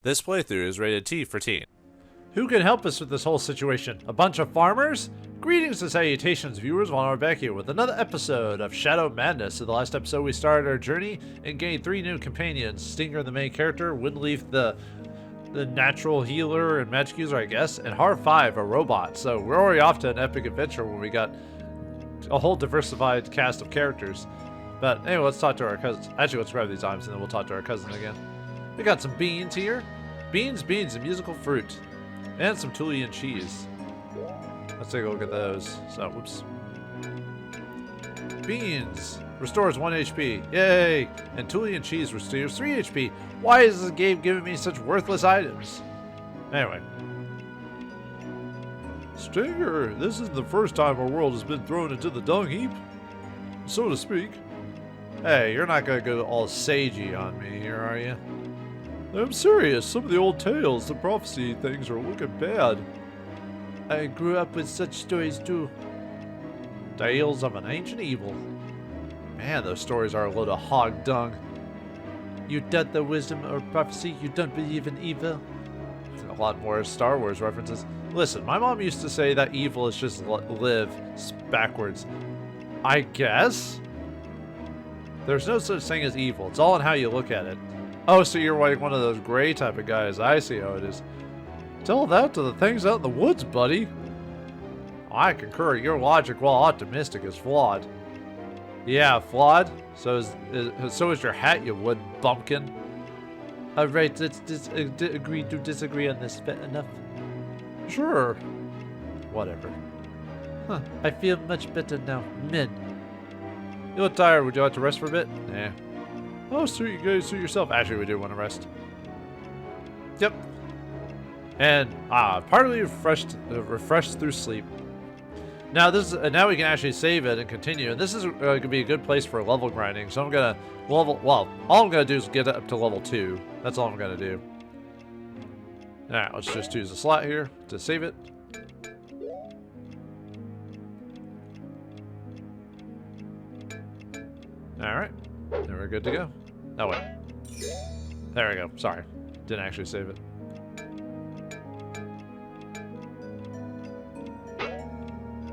This playthrough is rated T for teen. Who can help us with this whole situation? A bunch of farmers? Greetings and salutations, viewers. Vauldemare back here with another episode of Shadow Madness. In the last episode, we started our journey and gained 3 new companions. Stinger, the main character, Windleaf, the natural healer and magic user, I guess, and Har5, a robot. So we're already off to an epic adventure where we got a whole diversified cast of characters. But anyway, let's talk to our cousins. Actually, let's grab these items and then we'll talk to our cousin again. We got some beans here. Beans, and musical fruit. And some Tulian cheese. Let's take a look at those. So, whoops. Beans restores 1 HP. Yay! And Tulian cheese restores 3 HP. Why is this game giving me such worthless items? Anyway. Stinger, this isn't the first time our world has been thrown into the dung heap, so to speak. Hey, you're not gonna go all sagey on me here, are you? I'm serious. Some of the old tales, the prophecy things are looking bad. I grew up with such stories too. Tales of an ancient evil. Man, those stories are a load of hog dung. You doubt the wisdom or prophecy, you don't believe in evil. A lot more Star Wars references. Listen, my mom used to say that evil is just live backwards. I guess? There's no such thing as evil. It's all in how you look at it. Oh, so you're like one of those gray type of guys. I see how it is. Tell that to the things out in the woods, buddy. I concur. Your logic, while optimistic, is flawed. Yeah, flawed? So is your hat, you wood bumpkin. Alright, let's agree to disagree on this. Enough? Sure. Whatever. Huh, I feel much better now. Men. You look tired. Would you like to rest for a bit? Nah. Oh, suit you guys, suit yourself. Actually, we do want to rest. Yep. And partly refreshed through sleep. Now now we can actually save it and continue. And this is going to be a good place for level grinding. So I'm gonna all I'm gonna do is get up to level 2. That's all I'm gonna do. All right, let's just use the slot here to save it. All right. Then we're good to go. Oh, wait. There we go. Sorry. Didn't actually save it.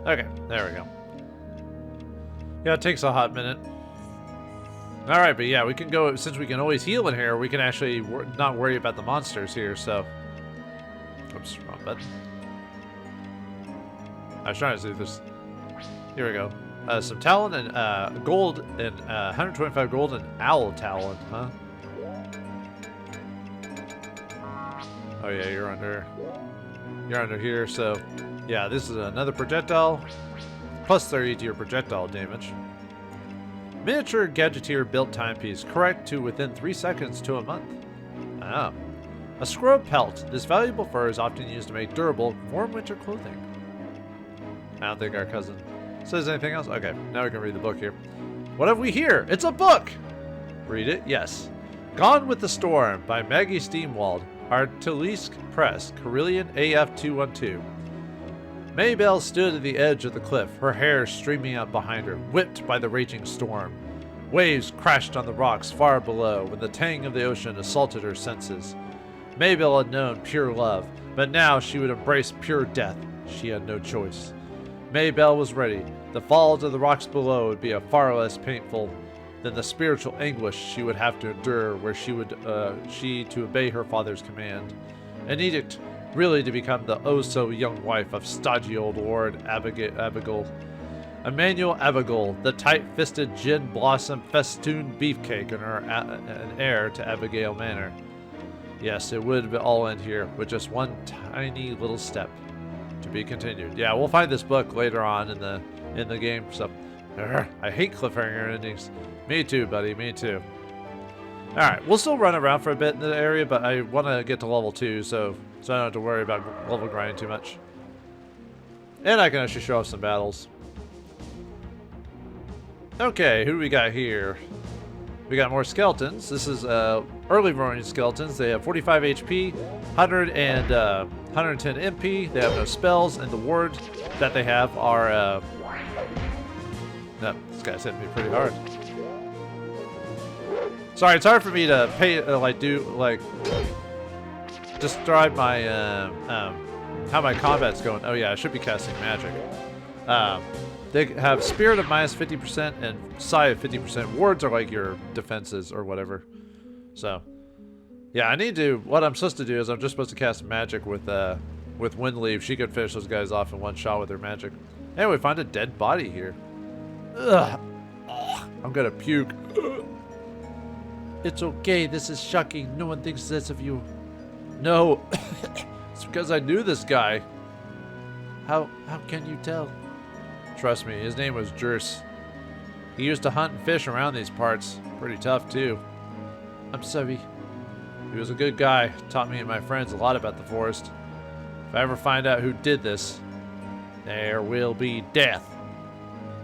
Okay. There we go. Yeah, it takes a hot minute. Alright, but yeah, we can go, since we can always heal in here, we can actually not worry about the monsters here, so. Oops, wrong button. I was trying to see this. Here we go. Some talent and gold and 125 gold and owl talent, huh? Oh yeah, you're under here. So yeah, this is another projectile, plus 30 to your projectile damage. Miniature gadgeteer built timepiece, correct to within 3 seconds to a month. Ah, a squirrel pelt. This valuable fur is often used to make durable, warm winter clothing. I don't think our cousin says anything else? Okay, now we can read the book here. What have we here? It's a book! Read it? Yes. Gone with the Storm by Maggie Steamwald. Artilisk Press, Carillion AF212. Maybelle stood at the edge of the cliff, her hair streaming out behind her, whipped by the raging storm. Waves crashed on the rocks far below when the tang of the ocean assaulted her senses. Maybelle had known pure love, but now she would embrace pure death. She had no choice. Maybelle was ready. The fall to the rocks below would be a far less painful than the spiritual anguish she would have to endure were she to obey her father's command. An edict, really to become the oh-so-young wife of stodgy old Lord Abigail. Emmanuel Abigail, the tight-fisted gin blossom festooned beefcake and an heir to Abigail Manor. Yes, it would all end here with just one tiny little step. To be continued. Yeah, we'll find this book later on in the game. So, I hate cliffhanger endings. Me too, buddy. Me too. All right, we'll still run around for a bit in the area, but I want to get to level 2, so I don't have to worry about level grinding too much. And I can actually show off some battles. Okay, who do we got here? We got more skeletons. This is early running skeletons. They have 45 HP, 110 MP. They have no spells, and the wards that they have are. No, this guy's hitting me pretty hard. Sorry, it's hard for me to describe my how my combat's going. Oh yeah, I should be casting magic. They have spirit of minus 50% and psi of 50%. Wards are like your defenses or whatever. So, yeah, I need to. What I'm supposed to do is I'm just supposed to cast magic with Windleaf. She could finish those guys off in one shot with her magic. Anyway, find a dead body here. Ugh. I'm gonna puke. Ugh. It's okay. This is shocking. No one thinks this of you. No. It's because I knew this guy. How can you tell? Trust me, his name was Jurs. He used to hunt and fish around these parts. Pretty tough, too. I'm sorry. He was a good guy. Taught me and my friends a lot about the forest. If I ever find out who did this, there will be death.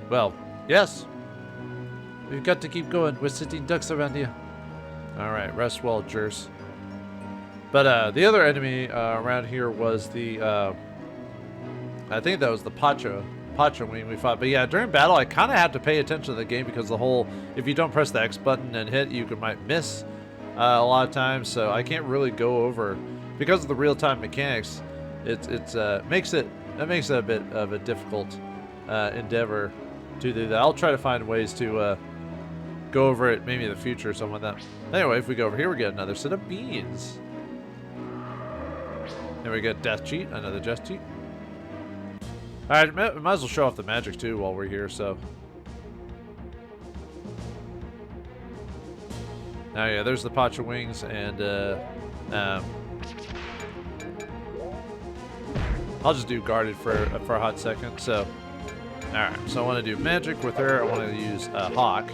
Well, yes. We've got to keep going. We're sitting ducks around here. Alright, rest well, Jurs. But the other enemy around here was the, I think that was the Pacha wing we fought. But yeah, during battle, I kind of have to pay attention to the game because the whole, if you don't press the X button and hit, you might miss a lot of times. So I can't really go over, because of the real-time mechanics, it makes it a bit of a difficult endeavor to do that. I'll try to find ways to go over it maybe in the future or something like that. Anyway, if we go over here, we get another set of beans. Then we get Death Cheat, another Death Cheat. Alright, might as well show off the magic too while we're here, so. Now, yeah, there's the Pacha wings, and I'll just do guarded for a hot second. So, alright, so I want to do magic with her. I want to use Hawk.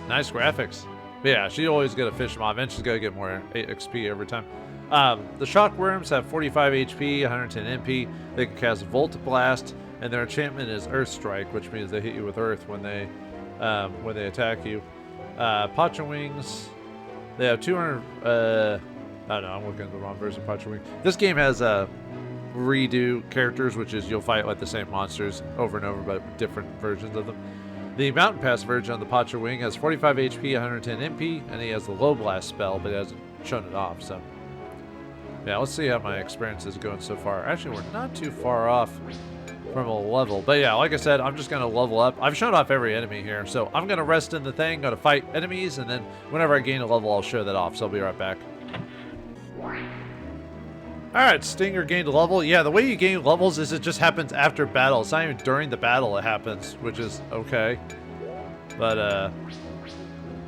Nice graphics. But yeah, she always gonna fish them off, and she's gonna get more XP every time. The shockworms have 45 HP, 110 MP. They can cast Volt Blast, and their enchantment is Earth Strike, which means they hit you with Earth when they attack you. Pacha wings, they have 200. Oh no, I'm looking at the wrong version of Pacha wing. This game has redo characters, which is you'll fight like the same monsters over and over, but different versions of them. The Mountain Pass version of the Pacha wing has 45 HP, 110 MP, and he has the Low Blast spell, but he hasn't shown it off, so. Yeah, let's see how my experience is going so far. Actually, we're not too far off from a level. But yeah, like I said, I'm just going to level up. I've shown off every enemy here, so I'm going to rest in the thing, going to fight enemies, and then whenever I gain a level, I'll show that off, so I'll be right back. Alright, Stinger gained a level. Yeah, the way you gain levels is it just happens after battle. It's not even during the battle it happens, which is okay. But,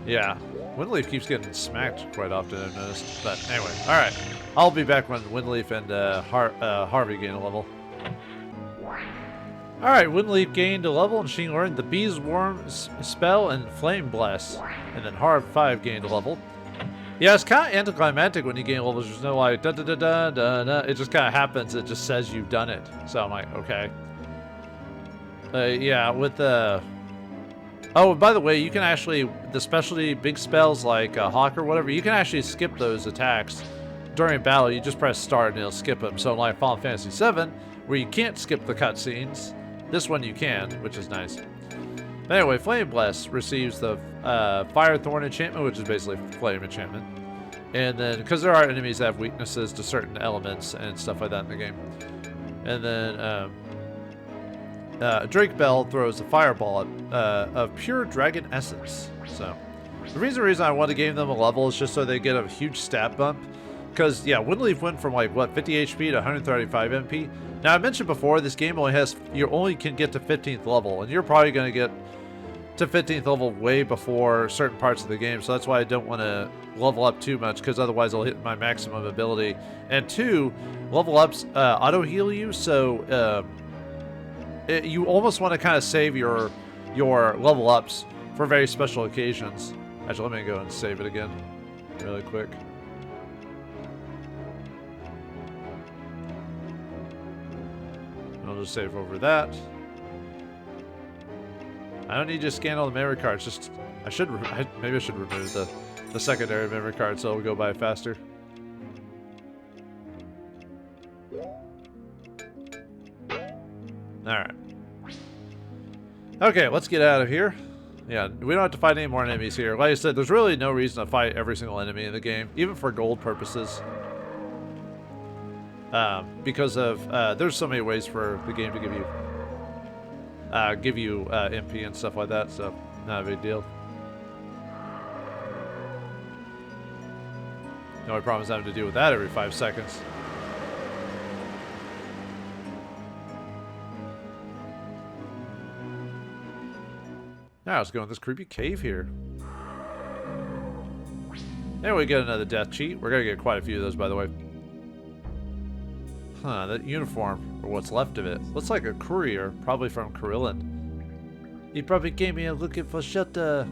yeah. Windleaf keeps getting smacked quite often, I've noticed. But anyway, alright. I'll be back when Windleaf and Harvey gain a level. Alright, Windleaf gained a level and she learned the Bees Worm spell and Flame Bless. And then Harv 5 gained a level. Yeah, it's kind of anticlimactic when you gain levels. There's no like da-da-da-da-da-da. It just kind of happens. It just says you've done it. So I'm like, okay. Yeah, with the... Oh, by the way, you can actually... The specialty big spells like Hawk or whatever, you can actually skip those attacks during battle. You just press start and it'll skip them. So like Final Fantasy VII, where you can't skip the cutscenes, this one you can, which is nice. But anyway, Flame Bless receives the Fire Thorn enchantment, which is basically flame enchantment. And then, because there are enemies that have weaknesses to certain elements and stuff like that in the game. And then Drake Bell throws a fireball of pure dragon essence. So the reason I want to give them a level is just so they get a huge stat bump. Because yeah, Windleaf went from like what 50 HP to 135 MP. Now I mentioned before this game you only can get to 15th level, and you're probably going to get to 15th level way before certain parts of the game. So that's why I don't want to level up too much, because otherwise I'll hit my maximum ability. And two, level ups auto heal you, so you almost want to kind of save your level ups for very special occasions. Actually, let me go and save it again really quick. I'll just save over that. I don't need to scan all the memory cards. Just maybe I should remove the the secondary memory card so it'll go by faster. Alright. Okay, let's get out of here. Yeah, we don't have to fight any more enemies here. Like I said, there's really no reason to fight every single enemy in the game, even for gold purposes. Because of, there's so many ways for the game to give you MP and stuff like that, so not a big deal. The only problem is having to deal with that every 5 seconds. Now let's go in this creepy cave here. And we get another death cheat. We're gonna get quite a few of those, by the way. Huh, that uniform, or what's left of it, looks like a courier, probably from Carillion. He probably came here looking for shelter.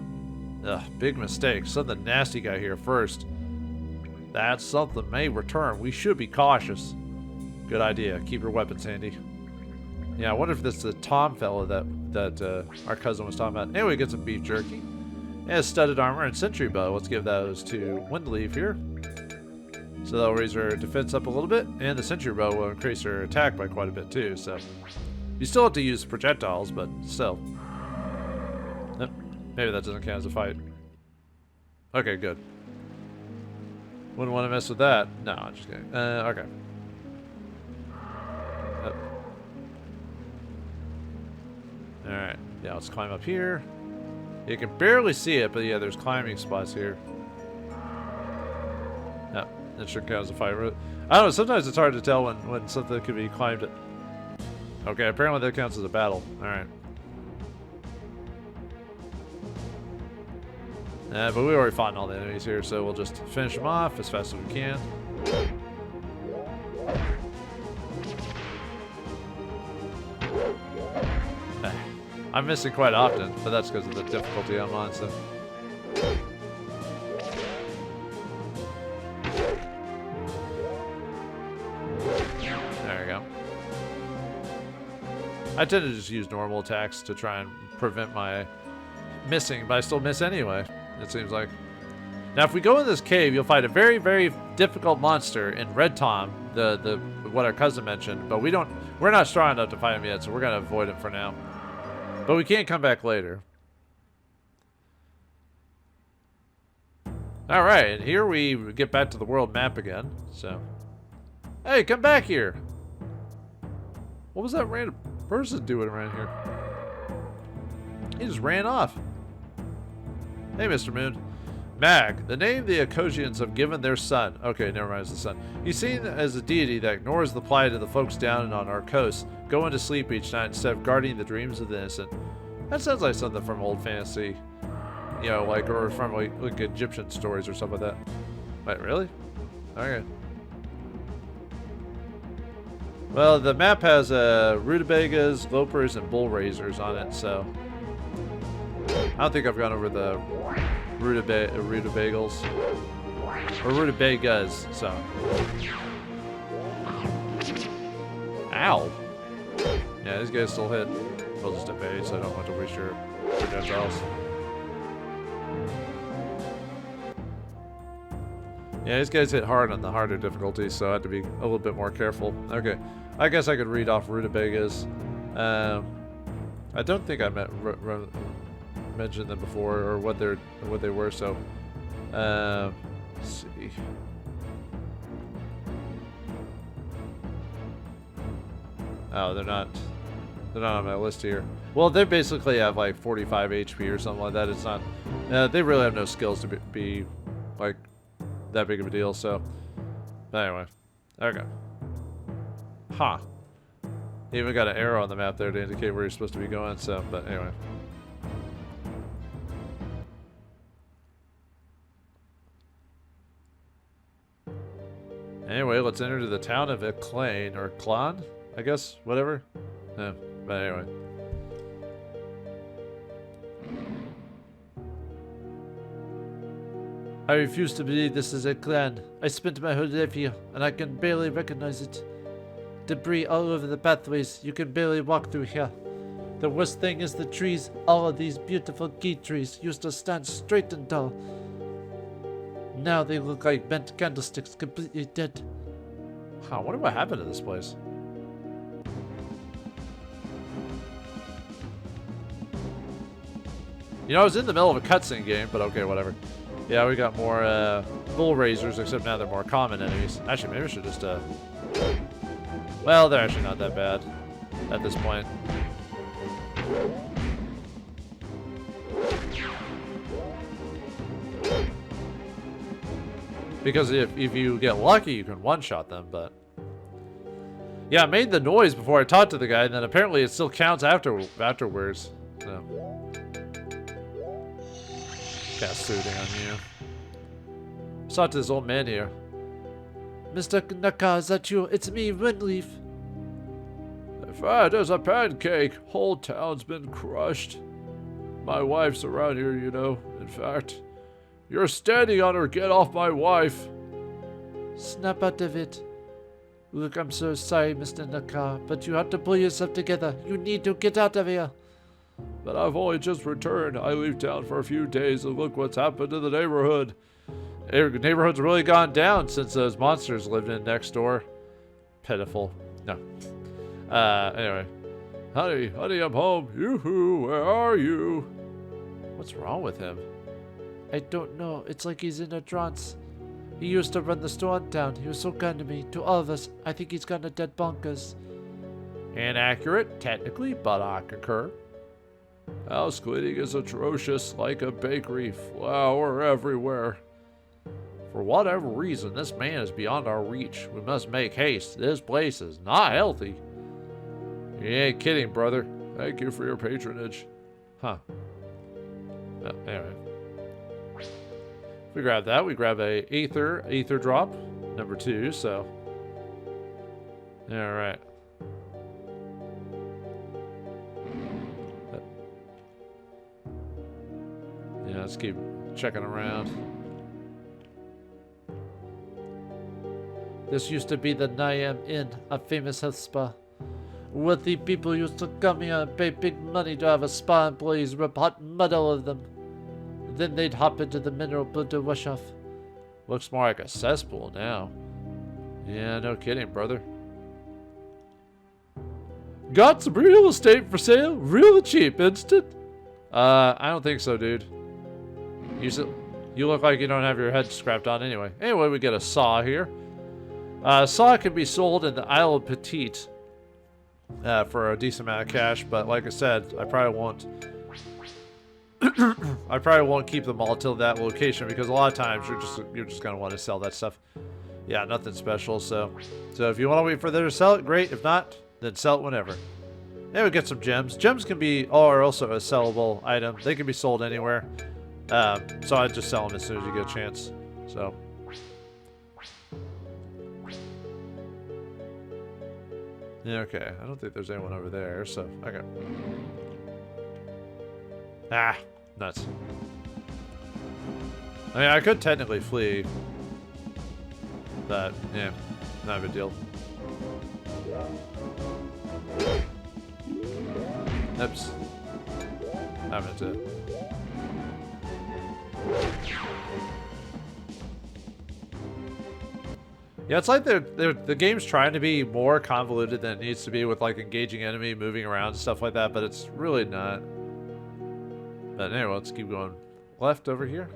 Ugh, big mistake. Something nasty got here first. That something may return. We should be cautious. Good idea. Keep your weapons handy. Yeah, I wonder if this is the Tom fellow that our cousin was talking about. Anyway, get some beef jerky. And studded armor and sentry bow. Let's give those to Windleaf here. So that'll raise her defense up a little bit. And the sentry bow will increase her attack by quite a bit too. So you still have to use projectiles, but still. Maybe that doesn't count as a fight. Okay, good. Wouldn't want to mess with that. No, I'm just kidding. Okay. Alright. Yeah, let's climb up here. You can barely see it, but yeah, there's climbing spots here. No, that should count as a fight. I don't know, sometimes it's hard to tell when something could be climbed. Okay, apparently that counts as a battle. Alright. But we already fought all the enemies here, so we'll just finish them off as fast as we can. I'm missing quite often, but that's because of the difficulty I'm on, so. There we go. I tend to just use normal attacks to try and prevent my missing, but I still miss anyway, it seems like. Now, if we go in this cave, you'll find a very, very difficult monster in Red Tom, the what our cousin mentioned, but we're not strong enough to fight him yet, so we're gonna avoid him for now. But we can't come back later. Alright, and here we get back to the world map again, so. Hey, come back here! What was that random person doing around here? He just ran off. Hey, Mr. Moon. Mag, the name the Ecosians have given their son. Okay, never mind, it's the son. He's seen as a deity that ignores the plight of the folks down and on our coast, going to sleep each night instead of guarding the dreams of the innocent. That sounds like something from old fantasy, you know, like, or from like Egyptian stories or something like that. Wait, really? Okay. Well, the map has rutabagas, lopers, and bull raisers on it, so I don't think I've gone over the rutabagals or rutabagas, so. Ow! Yeah, these guys still hit. We'll just evade, so I don't want to waste your projectiles. Yeah, these guys hit hard on the harder difficulties, so I have to be a little bit more careful. Okay, I guess I could read off rutabagas. I don't think I mentioned them before or what they were. So, let's see. Oh, they're not on my list here. Well, they basically have like 45 HP or something like that. It's not. They really have no skills to be like that big of a deal. So, anyway, okay. Huh. Even got an arrow on the map there to indicate where you're supposed to be going. So, but anyway. Anyway, let's enter to the town of Eclane, or Clon, I guess, whatever. Yeah, but anyway. I refuse to believe this is Eclane. I spent my whole life here, and I can barely recognize it. Debris all over the pathways, you can barely walk through here. The worst thing is the trees, all of these beautiful key trees used to stand straight and tall. Now they look like bent candlesticks, completely dead. Huh, I wonder what happened to this place. You know, I was in the middle of a cutscene game, but okay, whatever. Yeah, we got more bull razors, except now they're more common enemies. Actually, maybe I should just well, they're actually not that bad at this point. Because if you get lucky, you can one-shot them, but... Yeah, I made the noise before I talked to the guy, and then apparently it still counts afterwards. So... Cast soothing on you. Saw to this old man here. Mr. Naka, is that you? It's me, Windleaf. Fat as a pancake. Whole town's been crushed. My wife's around here, you know. In fact, you're standing on her. Get off my wife. Snap out of it. Look, I'm so sorry, Mr. Naka, but you have to pull yourself together. You need to get out of here. But I've only just returned. I leave town for a few days and look what's happened to the neighborhood. Neighborhood's really gone down since those monsters lived in next door. Pitiful. No. Anyway. Honey, I'm home. Yoo-hoo, where are you? What's wrong with him? I don't know. It's like he's in a trance. He used to run the store in town. He was so kind to me, to all of us. I think he's gone a dead bonkers. Inaccurate, technically, but I concur. House cleaning is atrocious, like a bakery. Flour everywhere. For whatever reason, this man is beyond our reach. We must make haste. This place is not healthy. You ain't kidding, brother. Thank you for your patronage. Huh. Anyway. If we grab that, we grab a ether drop, number 2, so. Alright. Yeah, let's keep checking around. This used to be the Niam Inn, a famous health spa. Wealthy people used to come here and pay big money to have a spa employees rub hot mud all over them. Then they'd hop into the mineral pool to wash off. Looks more like a cesspool now. Yeah, no kidding, brother. Got some real estate for sale? Real cheap, instant? I don't think so, dude. You look like you don't have your head scrapped on anyway. Anyway, we get a saw here. Saw can be sold in the Isle of Petite for a decent amount of cash, but like I said, I probably won't. I probably won't keep them all till that location because a lot of times you're just gonna want to sell that stuff. Yeah, nothing special. So if you want to wait for them to sell it, great. If not, then sell it whenever. Then we get some gems. Gems can be are also a sellable item. They can be sold anywhere. So I just sell them as soon as you get a chance. So. Yeah, okay. I don't think there's anyone over there, so okay. Ah, nuts. I mean, I could technically flee, but yeah, not a big deal. Oops. I meant to. Yeah, it's like the game's trying to be more convoluted than it needs to be with like engaging enemy, moving around, stuff like that, but it's really not. But anyway, let's keep going left over here.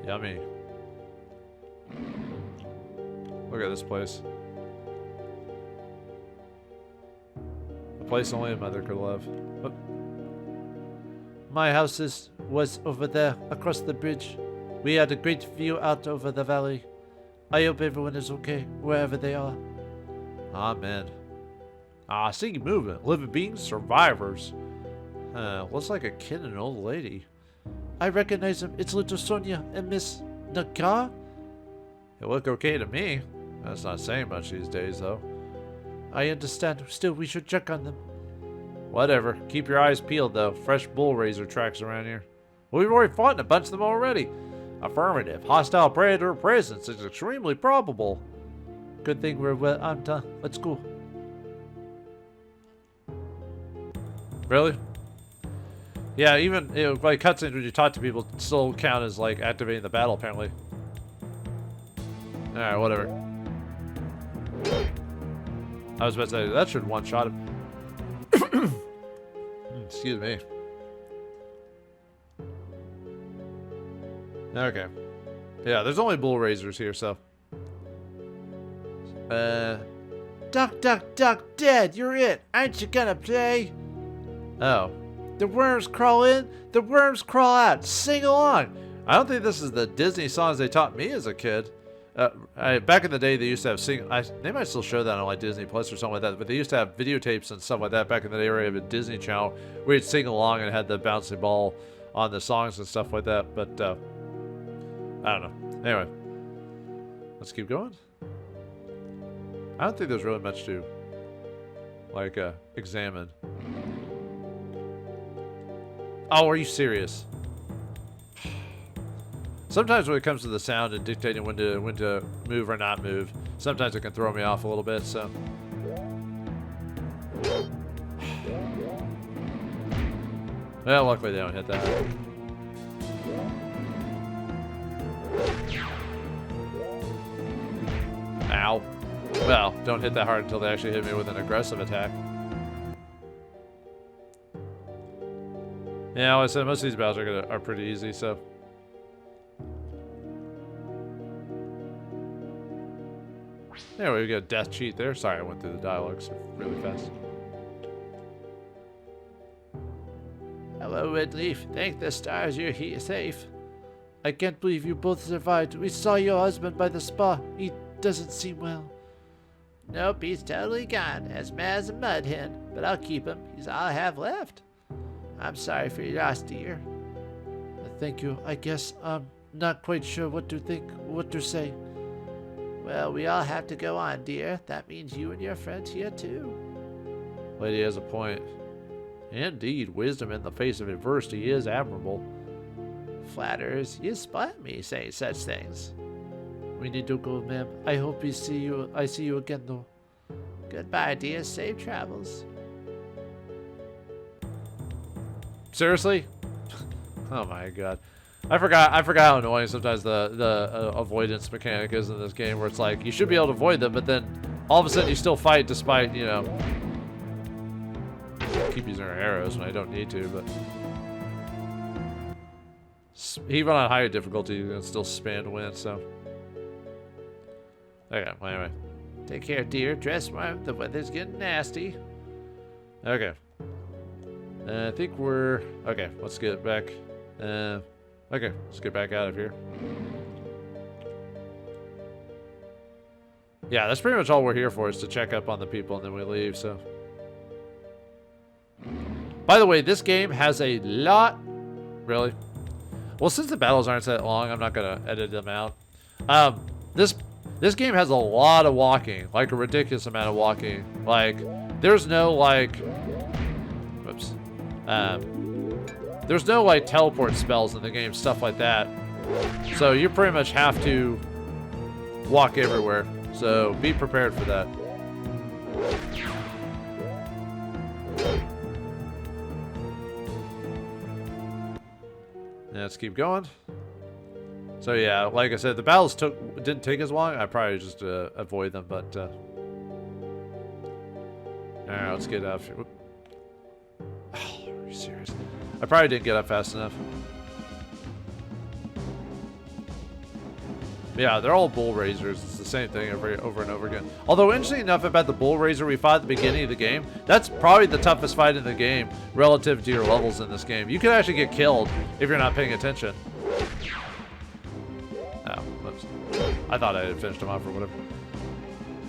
Yummy. Look at this place. A place only a mother could love. Oh. My house was over there, across the bridge. We had a great view out over the valley. I hope everyone is okay, wherever they are. Amen. I see you moving. Living beings, survivors. Looks like a kid and an old lady. I recognize him. It's little Sonia and Miss Naka. They look okay to me. That's not saying much these days, though. I understand. Still, we should check on them. Whatever. Keep your eyes peeled, though. Fresh bull razor tracks around here. Well, we've already fought in a bunch of them already. Affirmative. Hostile predator presence is extremely probable. Good thing we're well armed. Let's go. Really? Yeah, even like cutscenes when you talk to people still count as like activating the battle apparently. Alright, whatever. I was about to say that should one-shot him. Excuse me. Okay. Yeah, there's only bull raisers here, so. Duck, duck, duck, dead. You're it. Aren't you gonna play? Oh. The worms crawl in, the worms crawl out. Sing along. I don't think this is the Disney songs they taught me as a kid. Back in the day, they used to have they might still show that on like Disney Plus or something like that. But they used to have videotapes and stuff like that back in the day. Where you have a Disney Channel where you'd sing along and had the bouncy ball on the songs and stuff like that. But I don't know. Anyway, let's keep going. I don't think there's really much to like examine. Oh, are you serious? Sometimes when it comes to the sound and dictating when to move or not move, sometimes it can throw me off a little bit, so. Well, luckily they don't hit that. Ow. Well, don't hit that hard until they actually hit me with an aggressive attack. Yeah, like I said, most of these battles are pretty easy, so. Anyway, we got a death cheat there. Sorry, I went through the dialogue so really fast. Hello, Redleaf. Thank the stars you're here safe. I can't believe you both survived. We saw your husband by the spa. He doesn't seem well. Nope, he's totally gone. As mad as a mud hen. But I'll keep him. He's all I have left. I'm sorry for your loss, dear. Thank you. I guess I'm not quite sure what to say. Well, we all have to go on, dear. That means you and your friends here, too. Lady has a point. Indeed, wisdom in the face of adversity is admirable. Flatterers, you spite me saying such things. We need to go, ma'am. I hope I see you again, though. Goodbye, dear. Safe travels. Seriously? Oh my god. I forgot how annoying sometimes the avoidance mechanic is in this game, where it's like you should be able to avoid them, but then all of a sudden you still fight despite, you know. Keep using our arrows when I don't need to, but even on higher difficulty you can still spam to win, so. Okay, well, anyway. Take care, dear. Dress warm. The weather's getting nasty. Okay. I think we're... Okay, let's get back. Okay, let's get back out of here. Yeah, that's pretty much all we're here for, is to check up on the people and then we leave, so. By the way, this game has a lot... Really? Well, since the battles aren't that long, I'm not going to edit them out. This game has a lot of walking, like a ridiculous amount of walking. Like, there's no, like... Whoops. There's no, like, teleport spells in the game, stuff like that. So you pretty much have to walk everywhere. So be prepared for that. Let's keep going. So yeah, like I said, the battles didn't take as long. I probably just avoid them, but all right, let's get up. Oh, are you serious? I probably didn't get up fast enough. Yeah, they're all bull raisers. It's the same thing over and over again. Although, interesting enough about the bull raiser we fought at the beginning of the game, that's probably the toughest fight in the game relative to your levels in this game. You could actually get killed if you're not paying attention. Oh, whoops. I thought I had finished him off or whatever.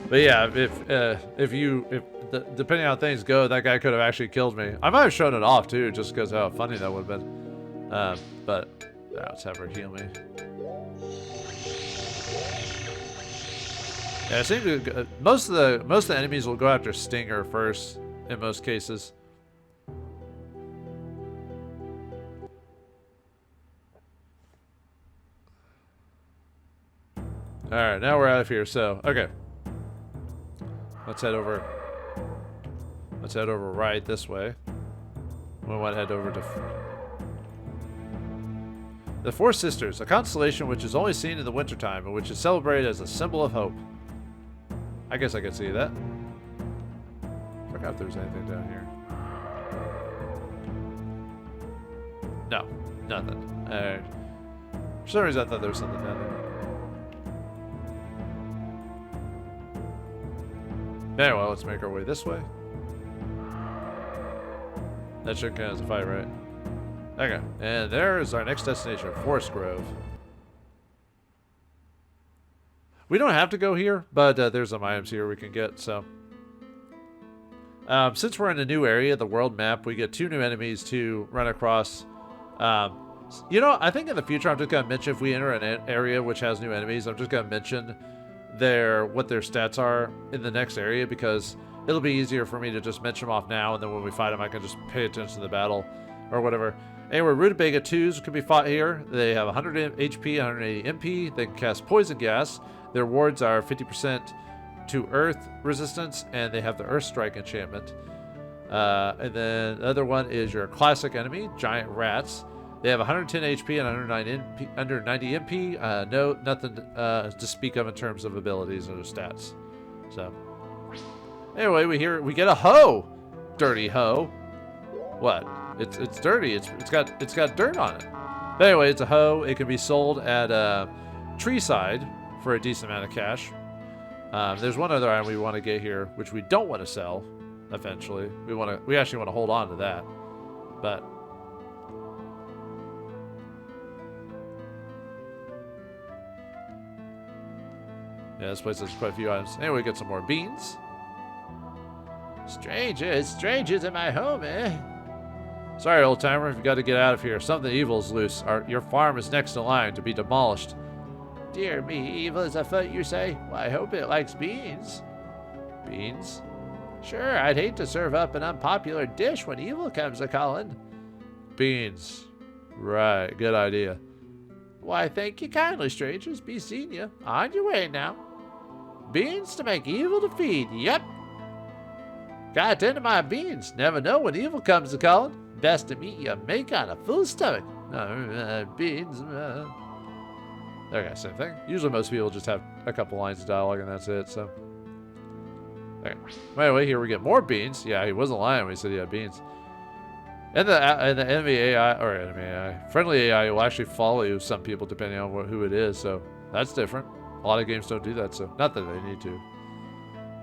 But yeah, depending on how things go, that guy could have actually killed me. I might have shown it off too, just because how funny that would have been. But let's have her heal me. Yeah, it seems to, most of the enemies will go after Stinger first in most cases. All right, now we're out of here. So, okay, let's head over. Let's head over right this way. We want to head over to the Four Sisters, a constellation which is only seen in the wintertime and which is celebrated as a symbol of hope. I guess I could see that. I forgot if there's anything down here. No, nothing. For some reason I thought there was something down there. Anyway, let's make our way this way. That should count as a fight, right? Okay, and there is our next destination, Forest Grove. We don't have to go here, but there's some items here we can get, so. Since we're in a new area, the world map, we get 2 new enemies to run across. You know, I think in the future, I'm just going to mention if we enter an area which has new enemies, I'm just going to mention what their stats are in the next area, because it'll be easier for me to just mention them off now, and then when we fight them, I can just pay attention to the battle or whatever. Anyway, Rutabaga 2s can be fought here. They have 100 HP, 180 MP. They can cast poison gas. Their wards are 50% to earth resistance, and they have the earth strike enchantment. And then the other one is your classic enemy, giant rats. They have 110 HP and 190 MP. Nothing to speak of in terms of abilities or stats. So, anyway, we get a hoe, dirty hoe. What? It's dirty. It's got dirt on it. But anyway, it's a hoe. It can be sold at Treeside for a decent amount of cash. There's one other item we want to get here, which we don't want to sell. Eventually, we actually want to hold on to that, but. Yeah, this place has quite a few items. Anyway, we get some more beans. Strangers in my home, eh? Sorry, old timer, you've got to get out of here. Something evil is loose. Your farm is next in line to be demolished. Dear me, evil is afoot, you say? Well, I hope it likes beans. Beans? Sure, I'd hate to serve up an unpopular dish when evil comes a-calling. Beans. Right, good idea. Why, thank you kindly, strangers. Be seeing you. On your way now. Beans to make evil to feed. Yep. Gotta tend to my beans. Never know when evil comes a-calling. Best to meet you make on a full stomach. Beans. Okay, same thing. Usually most people just have a couple lines of dialogue and that's it, so. Okay. Anyway, here we get more beans. Yeah, he wasn't lying when he said he had beans. And the enemy AI, friendly AI will actually follow you, some people, depending on who it is, so that's different. A lot of games don't do that, so not that they need to.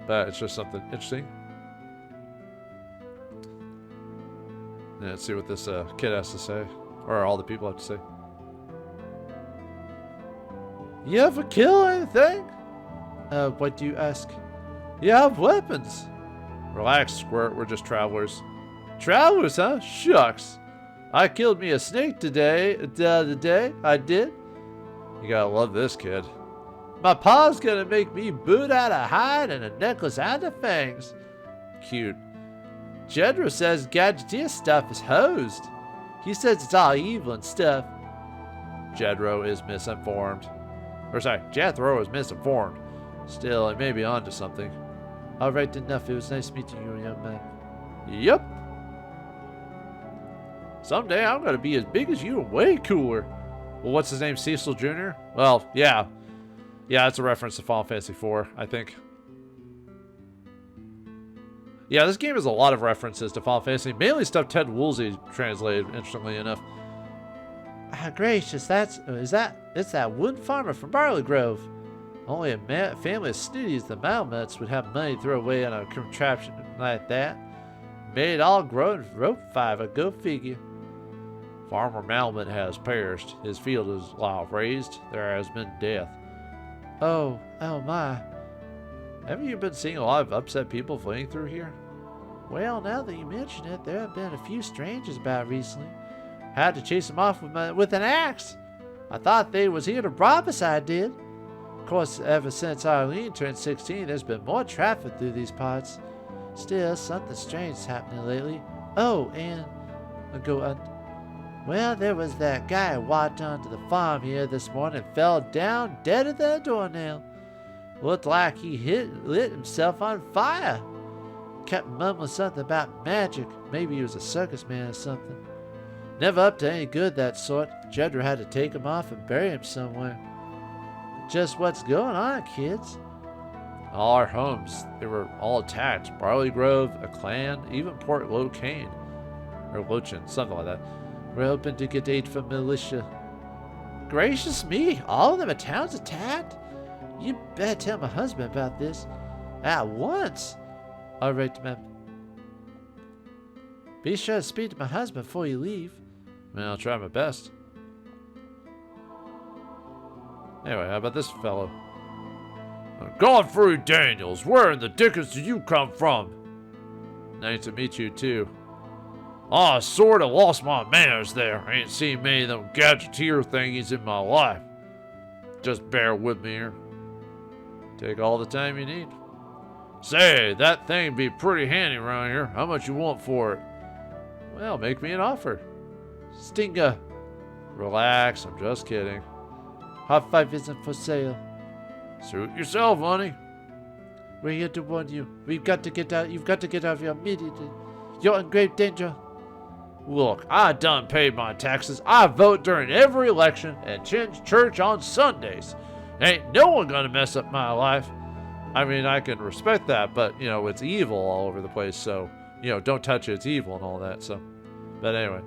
But it's just something interesting. Yeah, let's see what this kid has to say. Or all the people have to say. You ever kill anything? What do you ask? You have weapons. Relax, Squirt. We're just travelers. Travelers, huh? Shucks. I killed me a snake today. The other day. I did. You gotta love this kid. My pa's gonna make me boot out a hide and a necklace out of fangs. Cute. Jedro says Gadgeteer stuff is hosed. He says it's all evil and stuff. Jedro is misinformed. Or sorry, Jethro is misinformed. Still, it may be onto something. All right, enough. It was nice meeting you, young man. Yep. Someday I'm going to be as big as you and way cooler. Well, what's his name? Cecil Jr.? Well, yeah. Yeah, it's a reference to Final Fantasy IV, I think. Yeah, this game has a lot of references to Final Fantasy. Mainly stuff Ted Woolsey translated, interestingly enough. Ah, gracious, it's that wood farmer from Barley Grove. Only a family as snooty as the Malmets would have money to throw away on a contraption like that. Made it all grow in rope fiber, go figure. Farmer Malmet has perished. His field is raised. There has been death. Oh my. Haven't you been seeing a lot of upset people fleeing through here? Well, now that you mention it, there have been a few strangers about recently. Had to chase them off with an axe. I thought they was here to rob us, I did. Of course, ever since Arlene turned 16, there's been more traffic through these parts. Still, something strange is happening lately. Oh, and well, there was that guy who walked onto the farm here this morning and fell down dead at the doornail. Looked like he lit himself on fire. Kept mumbling something about magic. Maybe he was a circus man or something. Never up to any good, that sort. Jedra had to take him off and bury him somewhere. Just what's going on, kids? All our homes, they were all attacked. Barley Grove, a clan, even Port Locane. Or Lochin, something like that. We're hoping to get aid from militia. Gracious me, all of them at town's attacked? You better tell my husband about this. At once. All right, ma'am. Be sure to speak to my husband before you leave. Well, I'll try my best. Anyway, how about this fellow? Godfrey Daniels, where in the dickens did you come from? Nice to meet you, too. I sort of lost my manners there. Ain't seen many of them gadgeteer thingies in my life. Just bear with me here. Take all the time you need. Say, that thing'd be pretty handy around here. How much you want for it? Well, make me an offer. Stinger. Relax, I'm just kidding. Hot 5 isn't for sale. Suit yourself, honey. We're here to warn you. We've got to get out. You've got to get out of here immediately. You're in grave danger. Look, I done paid my taxes. I vote during every election and attend church on Sundays. Ain't no one gonna mess up my life. I mean, I can respect that, but, you know, it's evil all over the place, so, you know, don't touch it, it's evil and all that, so. But anyway.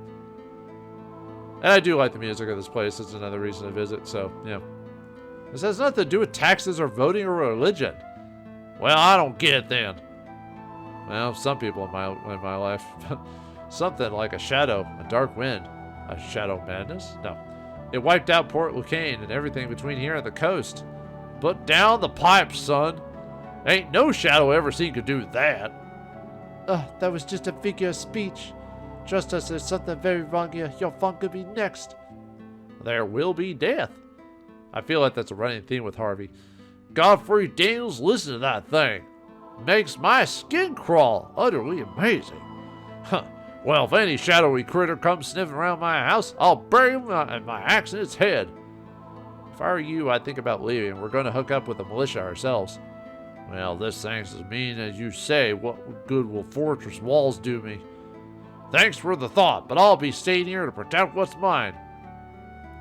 And I do like the music of this place. It's another reason to visit, so, yeah. This has nothing to do with taxes or voting or religion. Well, I don't get it then. Well, some people in my life. Something like a shadow, a dark wind. A shadow madness? No. It wiped out Port Locane and everything between here and the coast. Put down the pipes, son. Ain't no shadow ever seen could do that. That was just a figure of speech. Trust us, there's something very wrong here. Your fun could be next. There will be death. I feel like that's a running theme with Harvey. Godfrey Daniels, listen to that thing. Makes my skin crawl. Utterly amazing. Huh. Well, if any shadowy critter comes sniffing around my house, I'll bury him and my axe in its head. If I were you, I'd think about leaving. We're going to hook up with the militia ourselves. Well, this thing's as mean as you say. What good will fortress walls do me? Thanks for the thought, but I'll be staying here to protect what's mine.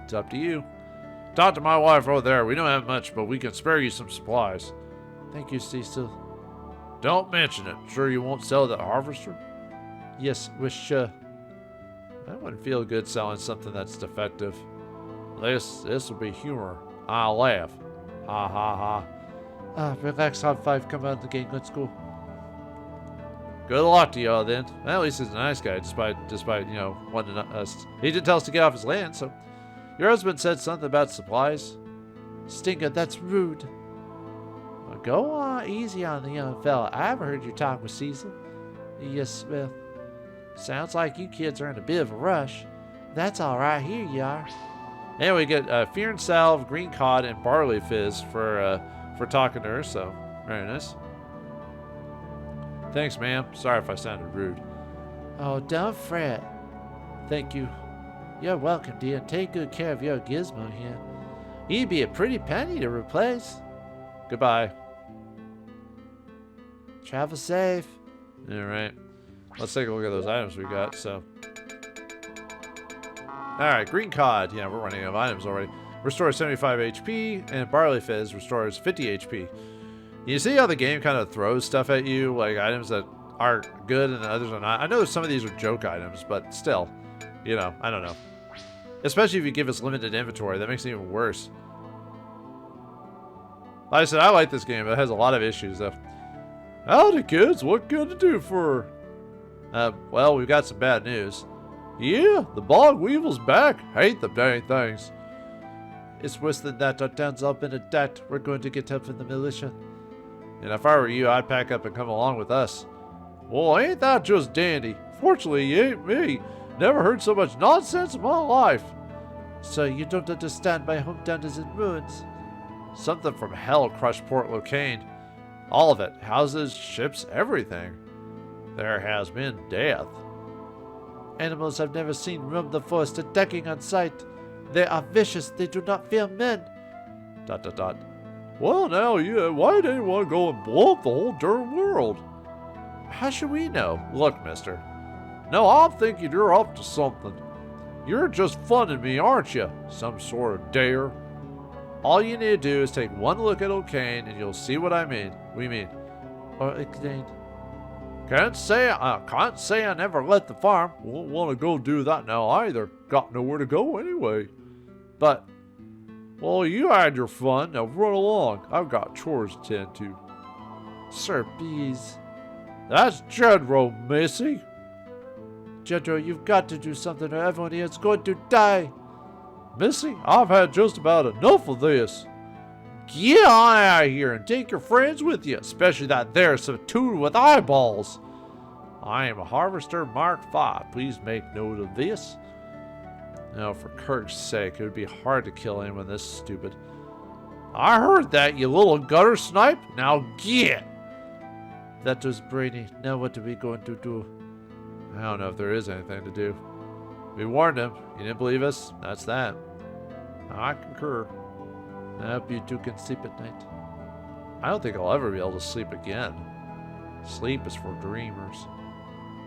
It's up to you. Talk to my wife over there. We don't have much, but we can spare you some supplies. Thank you, Cecil. Don't mention it. Sure you won't sell that harvester? Yes, we're sure. I wouldn't feel good selling something that's defective. This will be humor. I'll laugh. Ha ha ha. Relax, Hot 5. Come out of the game. Let's go. Good luck to y'all then. Well, at least he's a nice guy, despite you know wanting us. He did tell us to get off his land. So, your husband said something about supplies. Stinger, that's rude. Well, go on easy on the young fella. I haven't heard you talk with Cecil. Yes, well, sounds like you kids are in a bit of a rush. That's all right. Here you are. And we get Fear and Salve, Green Cod, and Barley Fizz for talking to her. So very nice. Thanks, ma'am. Sorry if I sounded rude. Oh, don't fret. Thank you. You're welcome, dear. Take good care of your gizmo here. He'd be a pretty penny to replace. Goodbye. Travel safe. All right. Let's take a look at those items we got. So, all right, Green Cod. Yeah, we're running out of items already. Restores 75 HP, and Barley Fizz restores 50 HP. You see how the game kind of throws stuff at you, like items that are good and others are not? I know some of these are joke items, but still, you know, I don't know. Especially if you give us limited inventory, that makes it even worse. Like I said, I like this game, but it has a lot of issues, though. Howdy, kids. What can I do for her? Well, we've got some bad news. Yeah, the bog weevil's back. Hate the dang things. It's worse than that. Our town's all been attacked. We're going to get help from the militia. And if I were you, I'd pack up and come along with us. Well, ain't that just dandy? Fortunately, you ain't me. Never heard so much nonsense in my life. So you don't understand, my hometown is in ruins. Something from hell crushed Port Locane. All of it. Houses, ships, everything. There has been death. Animals I've never seen roam the forest, attacking on sight. They are vicious. They do not fear men. ... Well, now, yeah, why'd anyone go and blow up the whole darn world? How should we know? Look, mister. No, I'm thinking you're up to something. You're just funning me, aren't you? Some sort of dare. All you need to do is take one look at O'Kane and you'll see what I mean. We mean. Or explain. Can't say I never left the farm. Won't want to go do that now either. Got nowhere to go anyway. But, well, you had your fun. Now run along. I've got chores to tend to. Sir, please. That's Jedro, Missy. Jedro, you've got to do something or everyone here is going to die. Missy, I've had just about enough of this. Get on out of here and take your friends with you, especially that there Satoon with eyeballs. I am a Harvester Mark V. Please make note of this. Now, for Kirk's sake, it would be hard to kill anyone this stupid. I heard that, you little gutter snipe. Now get. That was brainy. Now what are we going to do? I don't know if there is anything to do. We warned him. He didn't believe us. That's that. I concur. I hope you two can sleep at night. I don't think I'll ever be able to sleep again. Sleep is for dreamers.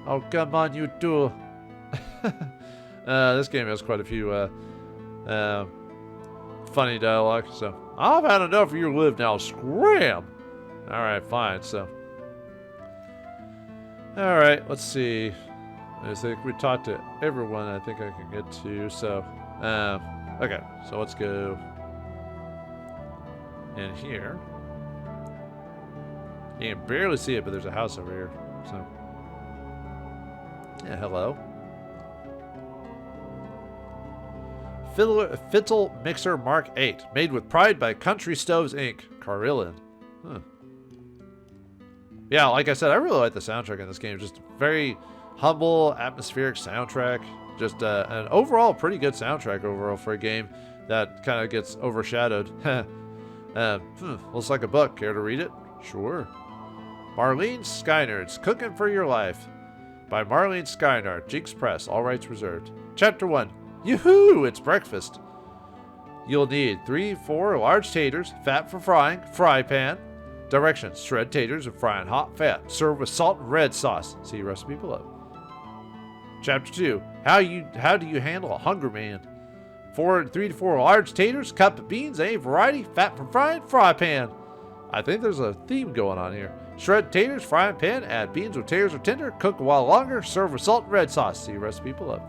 Oh, come on, you two. This game has quite a few funny dialogue, so I've had enough of your live now. Scram! Alright, fine, so. Alright, let's see. I think we talked to everyone I think I can get to, so. Okay, so let's go in here. You can barely see it, but there's a house over here, so. Yeah, hello. Fiddle Mixer Mark 8, made with pride by Country Stoves Inc. Carillion. Huh. Yeah, like I said, I really like the soundtrack in this game. Just very humble, atmospheric soundtrack. Just an overall pretty good soundtrack overall for a game that kind of gets overshadowed. Looks like a book. Care to read it? Sure. Marlene Skynard's Cooking for Your Life by Marlene Skynard, Jinx Press, all rights reserved. Chapter 1. Yoo-hoo! It's breakfast. You'll need 3-4 large taters, fat for frying, fry pan. Directions: shred taters and fry in hot fat. Serve with salt and red sauce. See recipe below. Chapter 2. How do you handle a hunger man? 3 to 4 large taters, cup of beans, any variety, fat for frying, fry pan. I think there's a theme going on here. Shred taters, frying pan, add beans or taters or tender, cook a while longer, serve with salt and red sauce. See recipe below.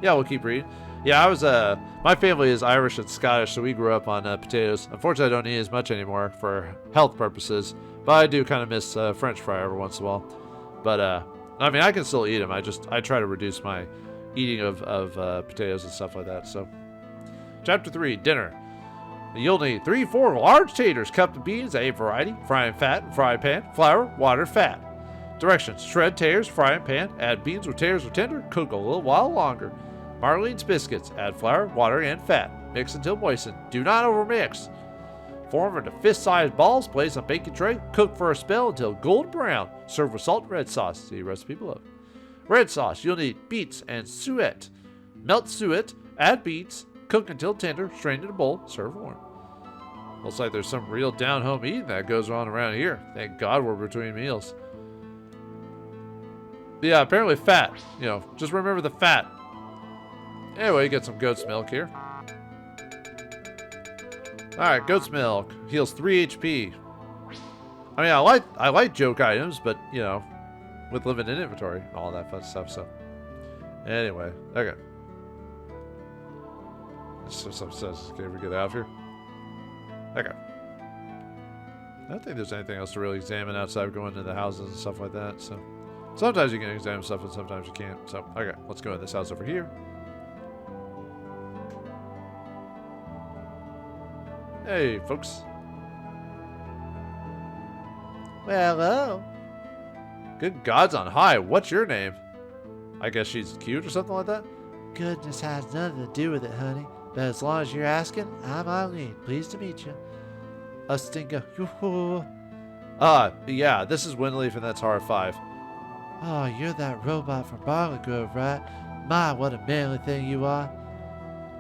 Yeah, we'll keep reading. Yeah, my family is Irish and Scottish, so we grew up on potatoes. Unfortunately, I don't eat as much anymore for health purposes, but I do kind of miss French fry every once in a while. But, I mean, I can still eat them. I try to reduce my eating of potatoes and stuff like that, so. Chapter 3, Dinner. You'll need 3-4 large taters, cup of beans, a variety, frying fat and fry pan, flour, water, fat. Directions: shred taters, frying pan, add beans or taters or tender, cook a little while longer. Marlene's biscuits, add flour, water, and fat. Mix until moistened. Do not overmix. Form into fist-sized balls, place on baking tray, cook for a spell until golden brown. Serve with salt and red sauce. See recipe below. Red sauce, you'll need beets and suet. Melt suet, add beets, cook until tender, strain in a bowl, serve warm. Looks like there's some real down-home eating that goes on around here. Thank God we're between meals. Yeah, apparently fat. You know, just remember the fat. Anyway, you get some goat's milk here. Alright, goat's milk. Heals 3 HP. I mean, I like joke items, but, you know, with limited inventory and all that fun stuff, so. Anyway, okay. Can we get out of here? Okay. I don't think there's anything else to really examine outside of going into the houses and stuff like that, so. Sometimes you can examine stuff and sometimes you can't, so. Okay, let's go in this house over here. Hey, folks. Well, hello. Good gods on high, what's your name? I guess she's cute or something like that? Goodness has nothing to do with it, honey. But as long as you're asking, I'm Eileen. Pleased to meet you. A stinker. Yoo-hoo. Yeah, this is Windleaf and that's R5. Oh, you're that robot from Barley Grove, right? My, what a manly thing you are.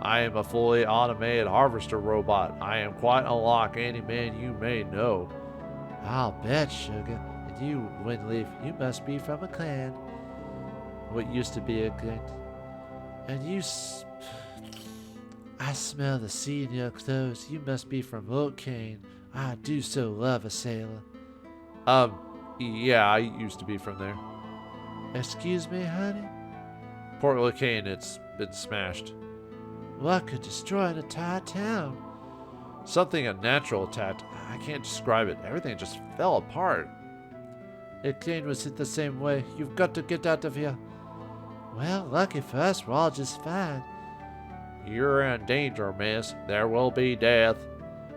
I am a fully automated harvester robot. I am quite unlike any man you may know. I'll bet, sugar. And you, Windleaf, you must be from a clan. What used to be a clan. And I smell the sea in your clothes. You must be from Oakane. I do so love a sailor. Yeah, I used to be from there. Excuse me, honey? Port Locane, it's been smashed. What could destroy an entire town? Something unnatural attacked. I can't describe it. Everything just fell apart. Oakane was hit the same way. You've got to get out of here. Well, lucky for us, we're all just fine. You're in danger, miss. There will be death.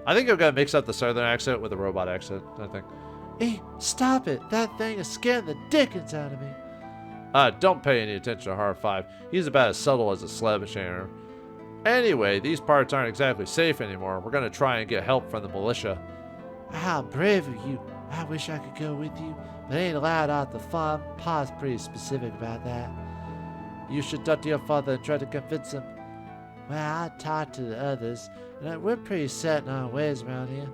I think I've got to mix up the southern accent with the robot accent, I think. Hey, stop it. That thing is scaring the dickens out of me. Don't pay any attention to Har5. He's about as subtle as a sledgehammer. Anyway, these parts aren't exactly safe anymore. We're going to try and get help from the militia. How brave of you. I wish I could go with you, but ain't allowed out the farm. Pa's pretty specific about that. You should talk to your father and try to convince him. Well, I talked to the others, and we're pretty set in our ways around here.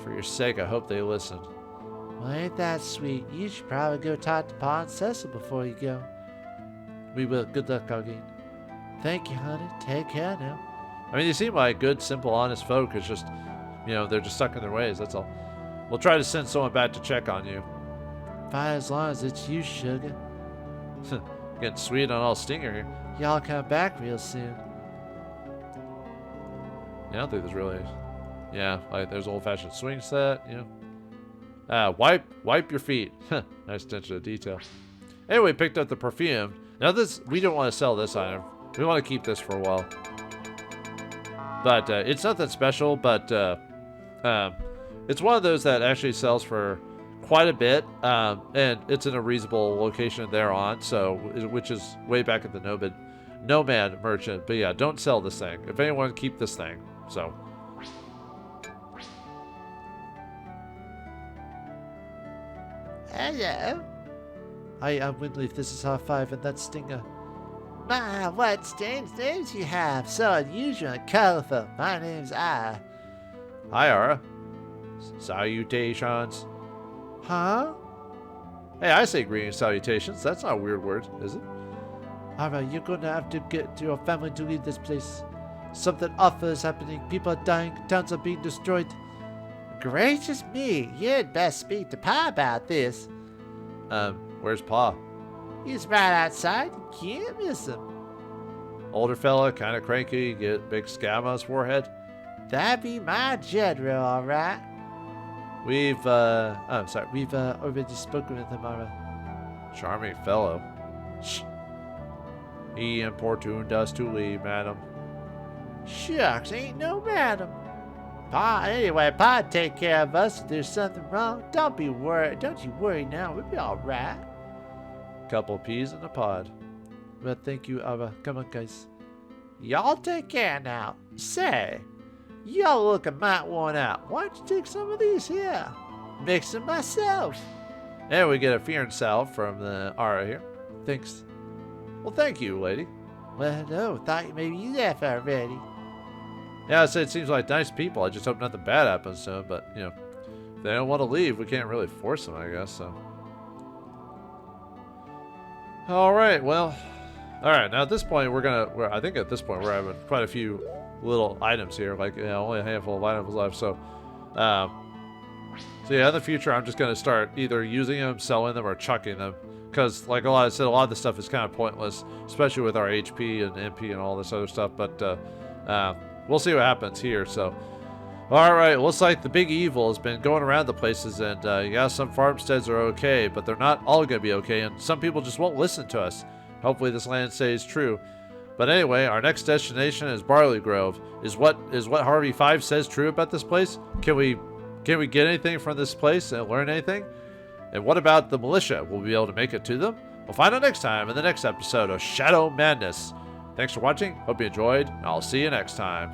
For your sake, I hope they listen. Well, ain't that sweet? You should probably go talk to Pa and Cecil before you go. We will. Good luck, Augustine. Thank you, honey. Take care now. I mean, you seem like good, simple, honest folk. It's just, they're just stuck in their ways, that's all. We'll try to send someone back to check on you. Fine, as long as it's you, sugar. Getting sweet on all Stinger here. Y'all come back real soon. Yeah, I don't think there's really... Yeah, like there's old-fashioned swing set, Wipe your feet. Nice attention to detail. Anyway, picked up the perfume. Now we don't want to sell this item. We want to keep this for a while. But it's nothing special, but it's one of those that actually sells for quite a bit, and it's in a reasonable location thereon, which is way back at the Nomad merchant. But yeah, don't sell this thing. If anyone, keep this thing. So. Hello. I'm Windleaf. This is Har5, and that's Stinger. My, what strange names you have. So unusual and colorful. My name's I. Hi, Ara. Salutations. Huh? Hey, I say greetings, salutations. That's not a weird word, is it? Alright, you're gonna have to get your family to leave this place. Something awful is happening. People are dying. Towns are being destroyed. Gracious me. You'd best speak to Pa about this. Where's Pa? He's right outside. You can't miss him. Older fella, kind of cranky, get big scab on his forehead. That'd be my general, alright. We've already spoken with him, Ara. Charming fellow. Shh. He importuned us to leave, madam. Shucks, ain't no madam. Pa'd take care of us if there's something wrong. Don't be worried. Don't you worry now. We'll be alright. Couple of peas in a pod. Well, thank you, Ara. Come on, guys. Y'all take care now. Say, y'all looking might worn out. Why don't you take some of these here? Mix them myself. And we get a fear and salve from the Ara here. Thanks. Well, thank you, lady. Well, no, thought maybe you left already. Yeah, I said it seems like nice people. I just hope nothing bad happens to them. But, if they don't want to leave, we can't really force them, I guess, so. All right, well. All right, now at this point, I think at this point, we're having quite a few little items here. Like, only a handful of items left, so. So yeah, in the future, I'm just going to start either using them, selling them, or chucking them. Because, like I said, a lot of this stuff is kind of pointless, especially with our HP and MP and all this other stuff. But we'll see what happens here. So, all right, looks like the big evil has been going around the places, and yeah, some farmsteads are okay, but they're not all going to be okay, and some people just won't listen to us. Hopefully, this land stays true. But anyway, our next destination is Barley Grove. Is what Harvey 5 says true about this place? Can we get anything from this place and learn anything? And what about the militia? Will we be able to make it to them? We'll find out next time in the next episode of Shadow Madness. Thanks for watching. Hope you enjoyed. And I'll see you next time.